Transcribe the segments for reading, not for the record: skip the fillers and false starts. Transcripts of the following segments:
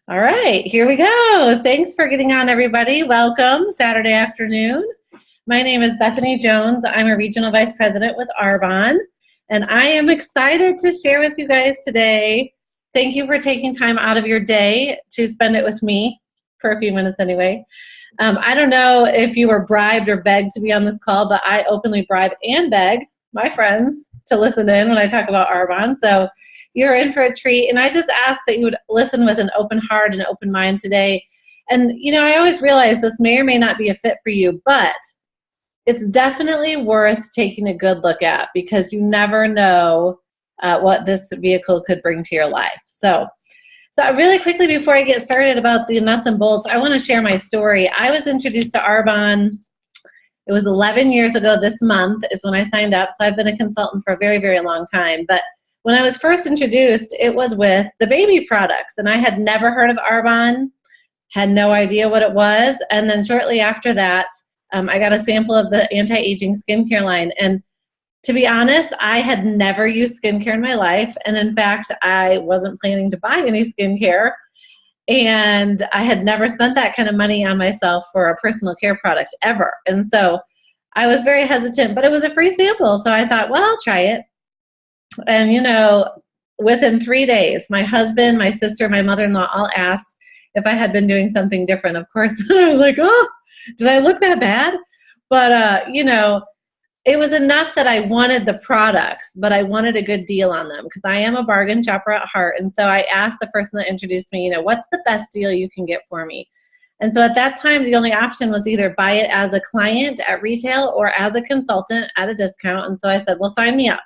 All right, here we go. Thanks for getting on, everybody. Welcome, Saturday afternoon. My name is Bethany Jones. I'm a Regional Vice President with Arbonne, and I am excited to share with you guys today. Thank you for taking time out of your day to spend it with me, for a few minutes anyway. I don't know if you were bribed or begged to be on this call, but I openly bribe and beg my friends to listen in when I talk about Arbonne. So you're in for a treat, and I just ask that you would listen with an open heart and open mind today. And, you know, I always realize this may or may not be a fit for you, but it's definitely worth taking a good look at because you never know what this vehicle could bring to your life. So really quickly before I get started about the nuts and bolts, I want to share my story. I was introduced to Arbonne, it was 11 years ago this month is when I signed up, so I've been a consultant for a very, very long time. But when I was first introduced, it was with the baby products, and I had never heard of Arbonne, had no idea what it was, and then shortly after that, I got a sample of the anti-aging skincare line, and to be honest, I had never used skincare in my life, and in fact, I wasn't planning to buy any skincare, and I had never spent that kind of money on myself for a personal care product ever, and so I was very hesitant, but it was a free sample, so I thought, well, I'll try it. And, you know, within 3 days, my husband, my sister, my mother-in-law all asked if I had been doing something different. Of course, I was like, oh, did I look that bad? But, you know, it was enough that I wanted the products, but I wanted a good deal on them because I am a bargain shopper at heart. And so I asked the person that introduced me, you know, what's the best deal you can get for me? And so at that time, the only option was either buy it as a client at retail or as a consultant at a discount. And so I said, well, sign me up.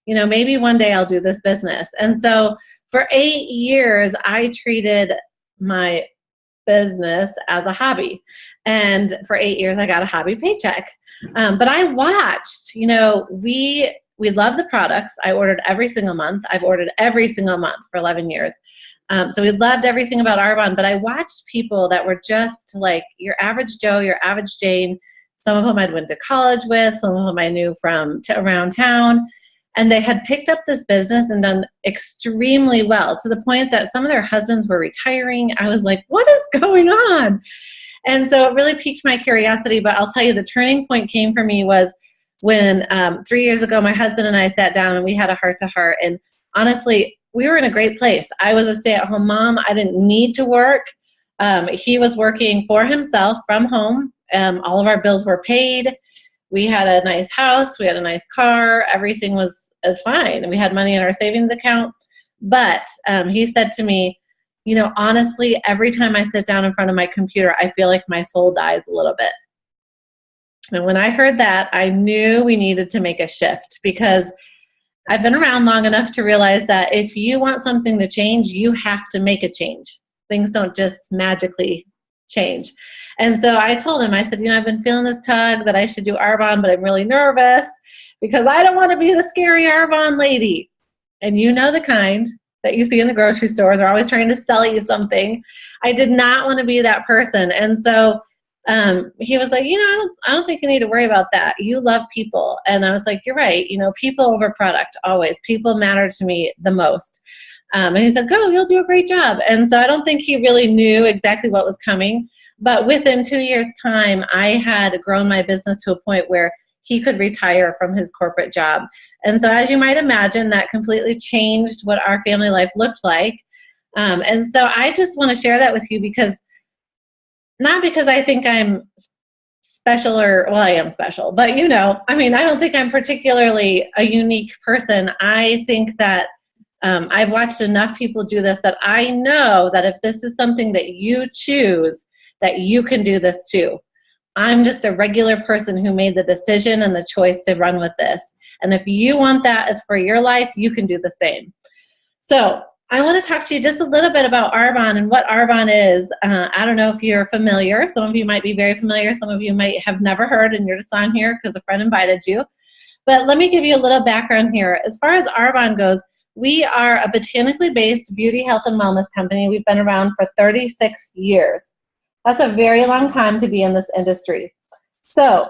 You know, maybe one day I'll do this business. And so for 8 years, I treated my business as a hobby. And for 8 years, I got a hobby paycheck. But I watched, you know, we love the products. I ordered every single month. I've ordered every single month for 11 years. So we loved everything about Arbonne, but I watched people that were just like your average Joe, your average Jane. Some of them I'd went to college with, some of them I knew from around town. And they had picked up this business and done extremely well to the point that some of their husbands were retiring. I was like, what is going on? And so it really piqued my curiosity. But I'll tell you, the turning point came for me was when 3 years ago, my husband and I sat down and we had a heart-to-heart. And honestly, we were in a great place. I was a stay-at-home mom. I didn't need to work. He was working for himself from home. All of our bills were paid. We had a nice house. We had a nice car. Everything was fine. And we had money in our savings account. But he said to me, you know, honestly, every time I sit down in front of my computer, I feel like my soul dies a little bit. And when I heard that, I knew we needed to make a shift because I've been around long enough to realize that if you want something to change, you have to make a change. Things don't just magically change. And so I told him, I said, you know, I've been feeling this tug that I should do Arbonne, but I'm really nervous because I don't want to be the scary Arbonne lady. And you know the kind that you see in the grocery store. They're always trying to sell you something. I did not want to be that person. And so he was like, you know, I don't think you need to worry about that. You love people. And I was like, you're right. You know, people over product, always. People matter to me the most. And he said, go, you'll do a great job. And so I don't think he really knew exactly what was coming. But within 2 years' time, I had grown my business to a point where he could retire from his corporate job. And so as you might imagine, that completely changed what our family life looked like. And so I just want to share that with you because, not because I think I'm special or, well, I am special, but you know, I mean, I don't think I'm particularly a unique person. I think that I've watched enough people do this that I know that if this is something that you choose, that you can do this too. I'm just a regular person who made the decision and the choice to run with this. And if you want that as for your life, you can do the same. So I want to talk to you just a little bit about Arbonne and what Arbonne is. I don't know if you're familiar. Some of you might be very familiar. Some of you might have never heard and you're just on here because a friend invited you. But let me give you a little background here. As far as Arbonne goes, we are a botanically based beauty, health, and wellness company. We've been around for 36 years. That's a very long time to be in this industry. So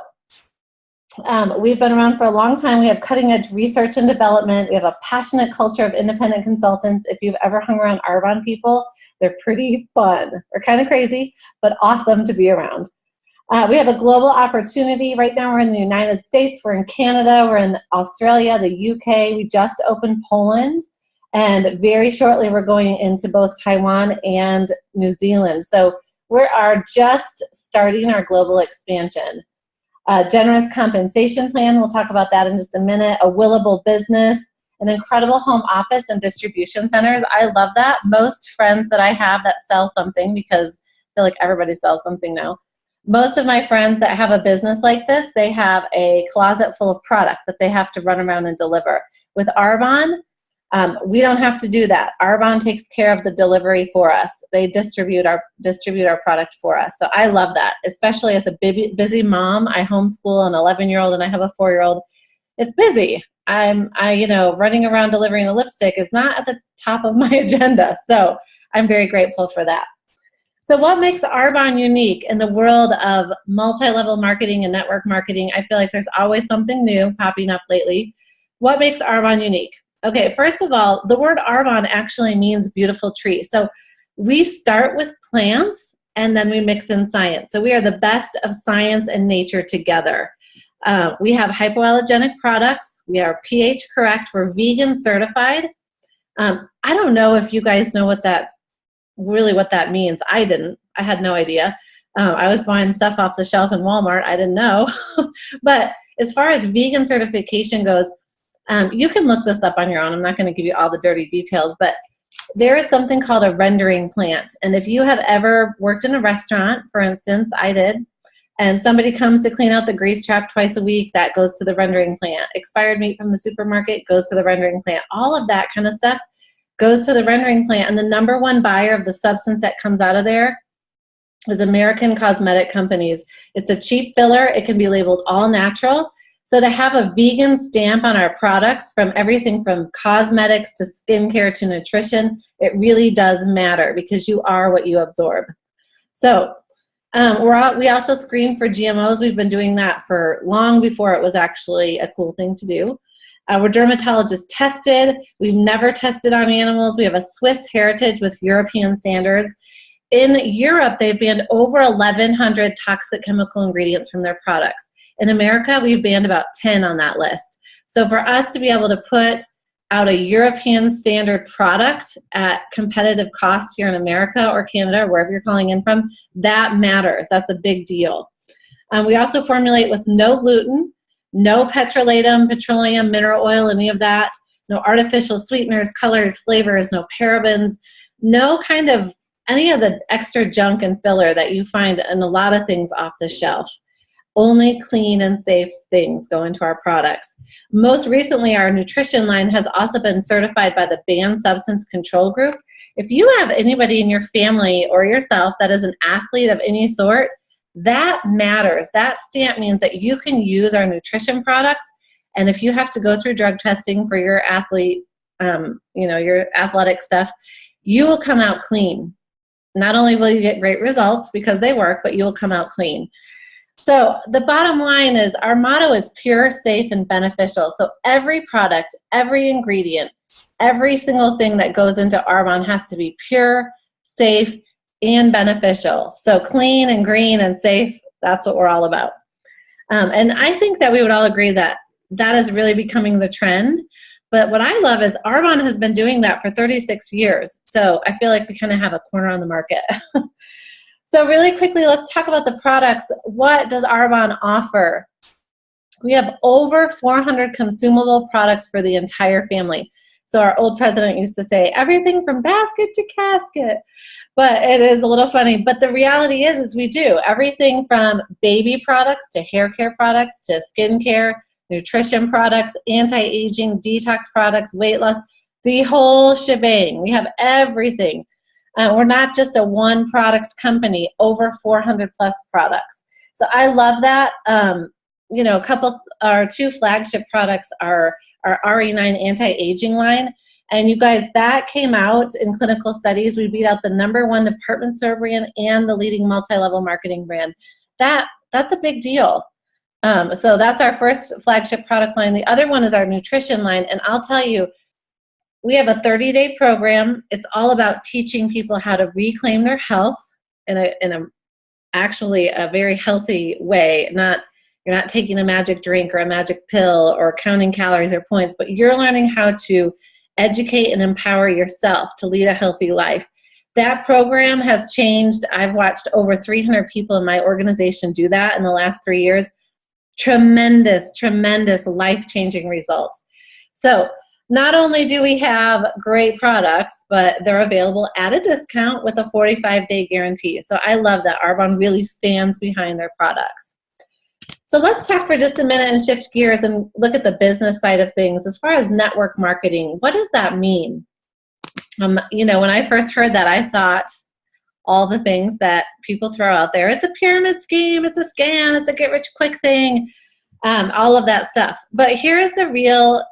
We've been around for a long time. We have cutting edge research and development. We have a passionate culture of independent consultants. If you've ever hung around Arbonne people, they're pretty fun. They're kind of crazy, but awesome to be around. We have a global opportunity. Right now we're in the United States, we're in Canada, we're in Australia, the UK. We just opened Poland, and very shortly we're going into both Taiwan and New Zealand. So we are just starting our global expansion. Generous compensation plan, we'll talk about that in just a minute. A willable business, an incredible home office and distribution centers. I love that. Most friends that I have that sell something, because I feel like everybody sells something now. Most of my friends that have a business like this, they have a closet full of product that they have to run around and deliver. With Arbonne, we don't have to do that. Arbonne takes care of the delivery for us. They distribute our product for us. So I love that, especially as a busy mom. I homeschool an 11-year-old and I have a 4-year-old. It's busy. Running around delivering a lipstick is not at the top of my agenda. So I'm very grateful for that. So what makes Arbonne unique in the world of multi-level marketing and network marketing? I feel like there's always something new popping up lately. What makes Arbonne unique? Okay, first of all, the word Arbonne actually means beautiful tree. So we start with plants and then we mix in science. So we are the best of science and nature together. We have hypoallergenic products. We are pH correct. We're vegan certified. I don't know if you guys know what that means. I didn't. I had no idea. I was buying stuff off the shelf in Walmart. I didn't know. But as far as vegan certification goes, you can look this up on your own. I'm not going to give you all the dirty details, but there is something called a rendering plant. And if you have ever worked in a restaurant, for instance, I did, and somebody comes to clean out the grease trap twice a week, that goes to the rendering plant. Expired meat from the supermarket goes to the rendering plant. All of that kind of stuff goes to the rendering plant, and the number one buyer of the substance that comes out of there is American cosmetic companies. It's a cheap filler. It can be labeled all natural. So to have a vegan stamp on our products, from everything from cosmetics to skincare to nutrition, it really does matter because you are what you absorb. So we also screen for GMOs. We've been doing that for long before it was actually a cool thing to do. We're dermatologist tested. We've never tested on animals. We have a Swiss heritage with European standards. In Europe, they've banned over 1,100 toxic chemical ingredients from their products. In America, we've banned about 10 on that list. So for us to be able to put out a European standard product at competitive cost here in America or Canada or wherever you're calling in from, that matters. That's a big deal. We also formulate with no gluten, no petrolatum, petroleum, mineral oil, any of that, no artificial sweeteners, colors, flavors, no parabens, no kind of any of the extra junk and filler that you find in a lot of things off the shelf. Only clean and safe things go into our products. Most recently, our nutrition line has also been certified by the Banned Substance Control Group. If you have anybody in your family or yourself that is an athlete of any sort, that matters. That stamp means that you can use our nutrition products, and if you have to go through drug testing for your athlete, your athletic stuff, you will come out clean. Not only will you get great results because they work, but you will come out clean. So the bottom line is our motto is pure, safe, and beneficial. So every product, every ingredient, every single thing that goes into Arbonne has to be pure, safe, and beneficial. So clean and green and safe, that's what we're all about. And I think that we would all agree that that is really becoming the trend. But what I love is Arbonne has been doing that for 36 years. So I feel like we kind of have a corner on the market. So really quickly, let's talk about the products. What does Arbonne offer? We have over 400 consumable products for the entire family. So our old president used to say, everything from basket to casket. But it is a little funny. But the reality is we do. Everything from baby products to hair care products to skincare, nutrition products, anti-aging, detox products, weight loss, the whole shebang. We have everything. We're not just a one product company, over 400 plus products. So I love that. Our two flagship products are our RE9 anti-aging line. And you guys, that came out in clinical studies. We beat out the #1 department store brand and the leading multi-level marketing brand. That's a big deal. So that's our first flagship product line. The other one is our nutrition line. And I'll tell you, we have a 30-day program. It's all about teaching people how to reclaim their health in a actually a very healthy way. You're not taking a magic drink or a magic pill or counting calories or points, but you're learning how to educate and empower yourself to lead a healthy life. That program has changed. I've watched over 300 people in my organization do that in the last 3 years. Tremendous, tremendous life-changing results. So not only do we have great products, but they're available at a discount with a 45-day guarantee. So I love that Arbonne really stands behind their products. So let's talk for just a minute and shift gears and look at the business side of things. As far as network marketing, what does that mean? When I first heard that, I thought all the things that people throw out there. It's a pyramid scheme, it's a scam, it's a get-rich-quick thing, all of that stuff. But here's the real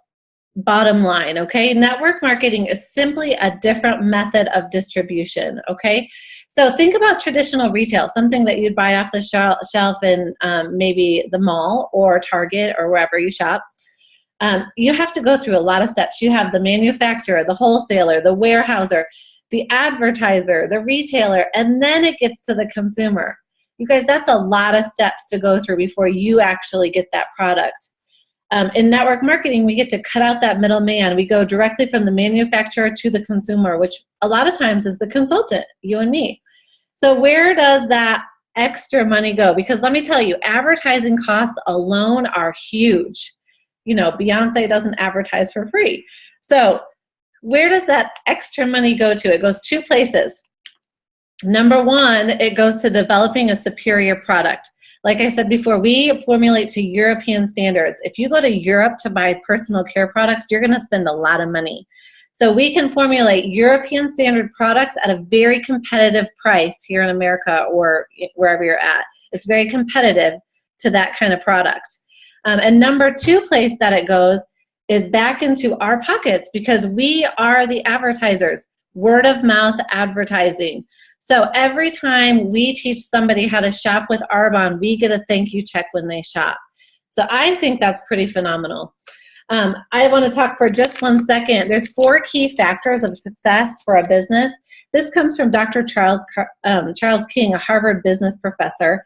bottom line, okay? Network marketing is simply a different method of distribution, okay? So think about traditional retail, something that you'd buy off the shelf in maybe the mall or Target or wherever you shop. You have to go through a lot of steps. You have the manufacturer, the wholesaler, the warehouser, the advertiser, the retailer, and then it gets to the consumer. You guys, that's a lot of steps to go through before you actually get that product. In network marketing, we get to cut out that middleman. We go directly from the manufacturer to the consumer, which a lot of times is the consultant, you and me. So where does that extra money go? Because let me tell you, advertising costs alone are huge. Beyonce doesn't advertise for free. So where does that extra money go to? It goes 2 places. Number one, it goes to developing a superior product. Like I said before, we formulate to European standards. If you go to Europe to buy personal care products, you're going to spend a lot of money. So we can formulate European standard products at a very competitive price here in America or wherever you're at. It's very competitive to that kind of product. And number 2 place that it goes is back into our pockets because we are the advertisers, word of mouth advertising. So every time we teach somebody how to shop with Arbonne, we get a thank you check when they shop. So I think that's pretty phenomenal. I want to talk for just 1 second. There's 4 key factors of success for a business. This comes from Dr. Charles King, a Harvard business professor.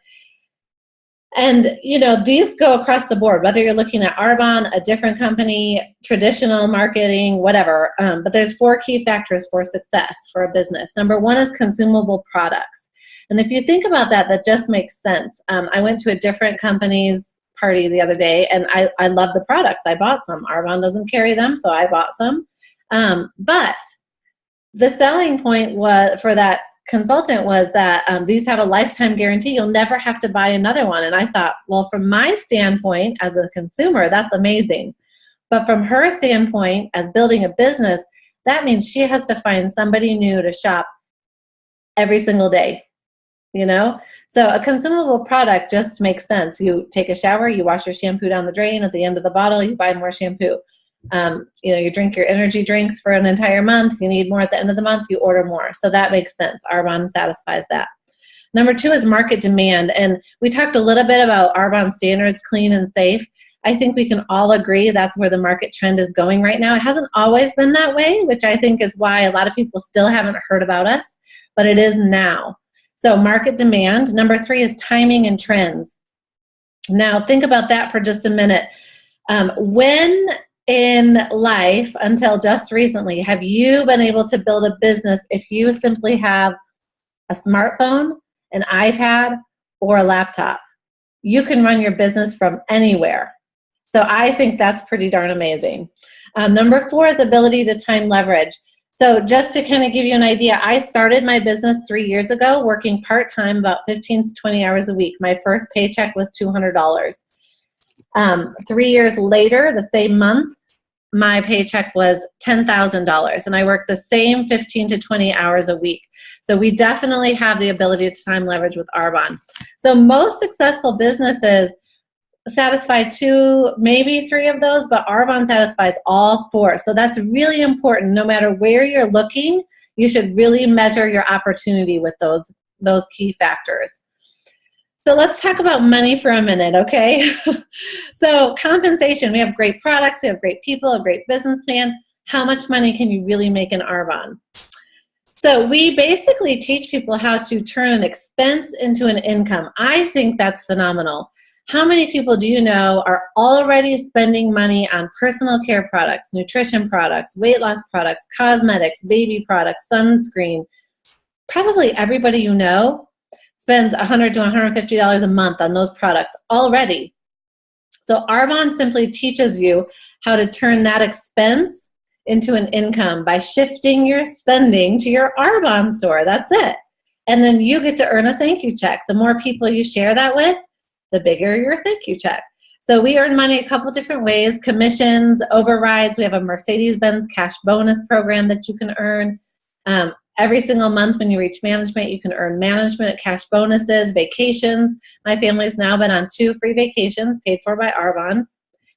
And, these go across the board, whether you're looking at Arbonne, a different company, traditional marketing, whatever. But there's 4 key factors for success for a business. Number 1 is consumable products. And if you think about that, that just makes sense. I went to a different company's party the other day, and I love the products. I bought some. Arbonne doesn't carry them, so I bought some. But the selling point for that consultant was that these have a lifetime guarantee. You'll never have to buy another one. And I thought, well, from my standpoint as a consumer, that's amazing. But from her standpoint as building a business, that means she has to find somebody new to shop every single day, So a consumable product just makes sense. You take a shower, you wash your shampoo down the drain. At the end of the bottle, you buy more shampoo. You drink your energy drinks for an entire month. You need more at the end of the month, you order more. So that makes sense. Arbonne satisfies that. Number 2 is market demand. And we talked a little bit about Arbonne standards, clean and safe. I think we can all agree that's where the market trend is going right now. It hasn't always been that way, which I think is why a lot of people still haven't heard about us, but it is now. So market demand. Number 3 is timing and trends. Now think about that for just a minute. When in life, until just recently, have you been able to build a business if you simply have a smartphone, an iPad, or a laptop? You can run your business from anywhere. So I think that's pretty darn amazing. Number 4 is ability to time leverage. So just to kind of give you an idea, I started my business 3 years ago working part-time, about 15 to 20 hours a week. My first paycheck was $200. 3 years later, the same month, my paycheck was $10,000, and I worked the same 15 to 20 hours a week. So we definitely have the ability to time leverage with Arbonne. So most successful businesses satisfy 2, maybe 3 of those, but Arbonne satisfies all 4. So that's really important. No matter where you're looking, you should really measure your opportunity with those key factors. So let's talk about money for a minute, okay? So compensation, we have great products, we have great people, a great business plan. How much money can you really make in Arbonne? So we basically teach people how to turn an expense into an income. I think that's phenomenal. How many people do you know are already spending money on personal care products, nutrition products, weight loss products, cosmetics, baby products, sunscreen? Probably everybody you know spends $100 to $150 a month on those products already. So Arbonne simply teaches you how to turn that expense into an income by shifting your spending to your Arbonne store. That's it. And then you get to earn a thank you check. The more people you share that with, the bigger your thank you check. So we earn money a couple different ways: commissions, overrides. We have a Mercedes-Benz cash bonus program that you can earn. Every single month when you reach management, you can earn management cash bonuses, vacations. My family's now been on 2 free vacations paid for by Arbonne.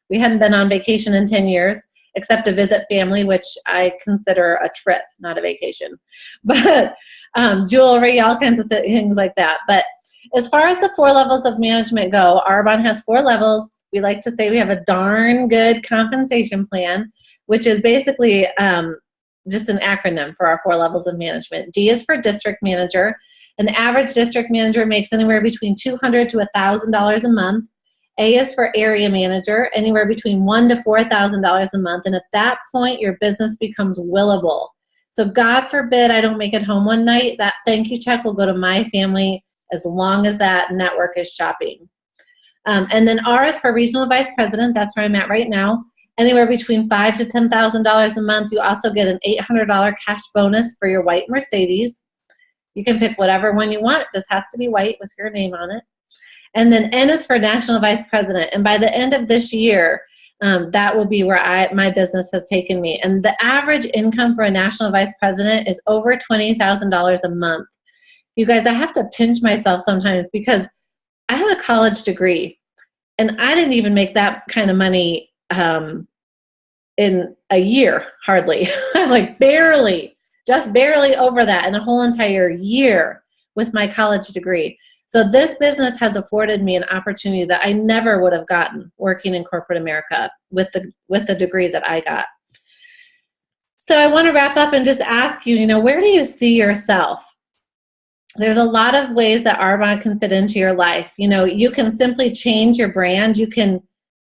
We hadn't been on vacation in 10 years, except to visit family, which I consider a trip, not a vacation. But jewelry, all kinds of things like that. But as far as the 4 levels of management go, Arbonne has 4 levels. We like to say we have a darn good compensation plan, which is basically just an acronym for our 4 levels of management. D is for district manager. An average district manager makes anywhere between $200 to $1,000 a month. A is for area manager, anywhere between $1,000 to $4,000 a month. And at that point, your business becomes willable. So God forbid I don't make it home one night, that thank you check will go to my family as long as that network is shopping. And then R is for regional vice president. That's where I'm at right now. Anywhere between $5,000 to $10,000 a month. You also get an $800 cash bonus for your white Mercedes. You can pick whatever one you want. It just has to be white with your name on it. And then N is for national vice president. And by the end of this year, that will be where my business has taken me. And the average income for a national vice president is over $20,000 a month. You guys, I have to pinch myself sometimes because I have a college degree, and I didn't even make that kind of money in a year, hardly. Like just barely over that in a whole entire year with my college degree. So this business has afforded me an opportunity that I never would have gotten working in corporate America with the degree that I got. So I want to wrap up and just ask you, where do you see yourself? There's a lot of ways that Arbonne can fit into your life. You can simply change your brand. You can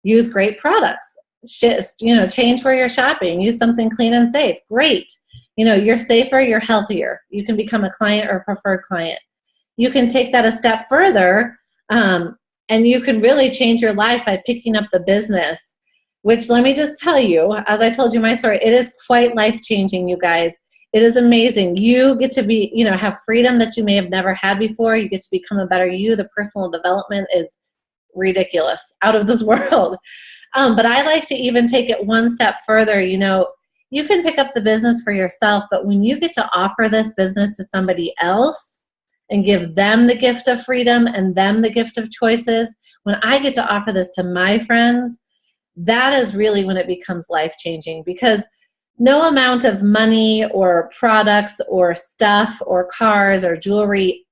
use great products. Change where you're shopping. Use something clean and safe. Great. You're safer, you're healthier. You can become a client or a preferred client. You can take that a step further, and you can really change your life by picking up the business, which, let me just tell you, as I told you my story, it is quite life-changing, you guys. It is amazing. You get to be, have freedom that you may have never had before. You get to become a better you. The personal development is ridiculous, out of this world. But I like to even take it one step further. You can pick up the business for yourself, but when you get to offer this business to somebody else and give them the gift of freedom and them the gift of choices, when I get to offer this to my friends, that is really when it becomes life-changing, because no amount of money or products or stuff or cars or jewelry,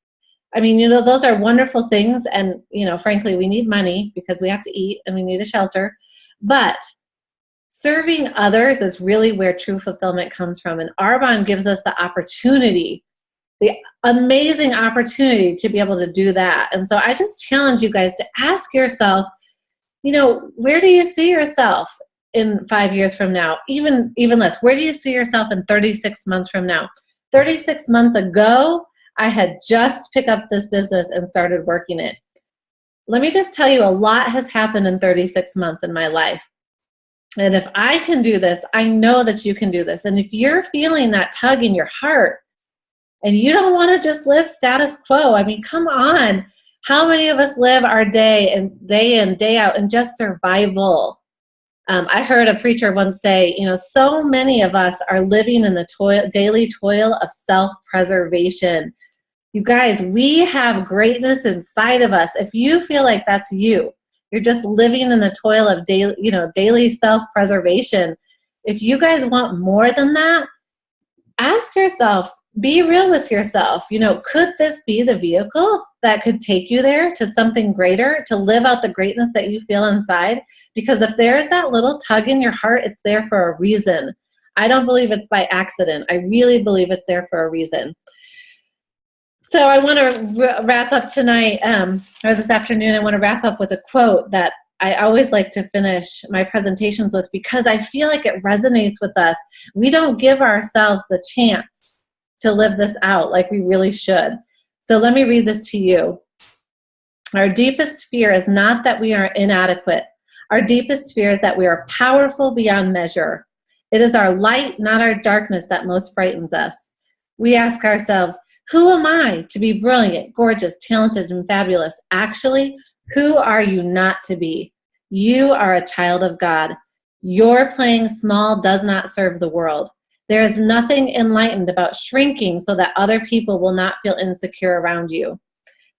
those are wonderful things. And, frankly, we need money because we have to eat and we need a shelter. But serving others is really where true fulfillment comes from. And Arbonne gives us the opportunity, the amazing opportunity to be able to do that. And so I just challenge you guys to ask yourself, where do you see yourself in 5 years from now? Even less, where do you see yourself in 36 months from now? 36 months ago, I had just picked up this business and started working it. Let me just tell you, a lot has happened in 36 months in my life. And if I can do this, I know that you can do this. And if you're feeling that tug in your heart and you don't want to just live status quo, come on. How many of us live our day in, day out in just survival? I heard a preacher once say, so many of us are living in the daily toil of self-preservation. You guys, we have greatness inside of us. If you feel like that's you're just living in the toil of daily self-preservation. If you guys want more than that, ask yourself, be real with yourself. You know, could this be the vehicle that could take you there to something greater, to live out the greatness that you feel inside? Because if there's that little tug in your heart, it's there for a reason. I don't believe it's by accident. I really believe it's there for a reason. So I want to wrap up tonight, or this afternoon, I want to wrap up with a quote that I always like to finish my presentations with, because I feel like it resonates with us. We don't give ourselves the chance to live this out like we really should. So let me read this to you. Our deepest fear is not that we are inadequate. Our deepest fear is that we are powerful beyond measure. It is our light, not our darkness, that most frightens us. We ask ourselves, who am I to be brilliant, gorgeous, talented, and fabulous? Actually, who are you not to be? You are a child of God. Your playing small does not serve the world. There is nothing enlightened about shrinking so that other people will not feel insecure around you.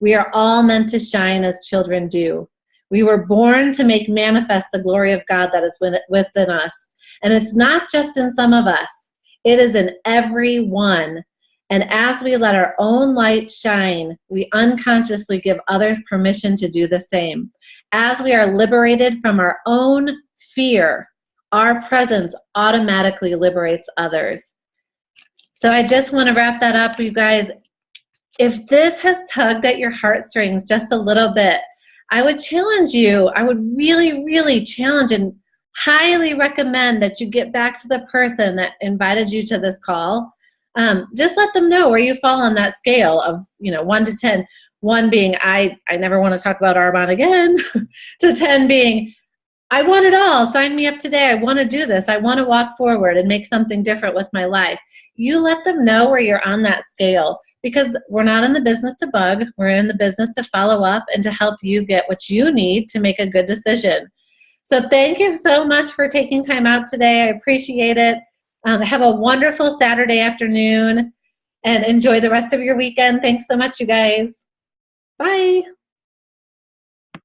We are all meant to shine as children do. We were born to make manifest the glory of God that is within us. And it's not just in some of us. It is in every one. And as we let our own light shine, we unconsciously give others permission to do the same. As we are liberated from our own fear, our presence automatically liberates others. So I just want to wrap that up, you guys. If this has tugged at your heartstrings just a little bit, I would challenge you. I would really, really challenge and highly recommend that you get back to the person that invited you to this call. Just let them know where you fall on that scale of, 1 to 10. 1 being, I never want to talk about Arbonne again, to 10 being, I want it all. Sign me up today. I want to do this. I want to walk forward and make something different with my life. You let them know where you're on that scale, because we're not in the business to bug. We're in the business to follow up and to help you get what you need to make a good decision. So thank you so much for taking time out today. I appreciate it. Have a wonderful Saturday afternoon and enjoy the rest of your weekend. Thanks so much, you guys. Bye.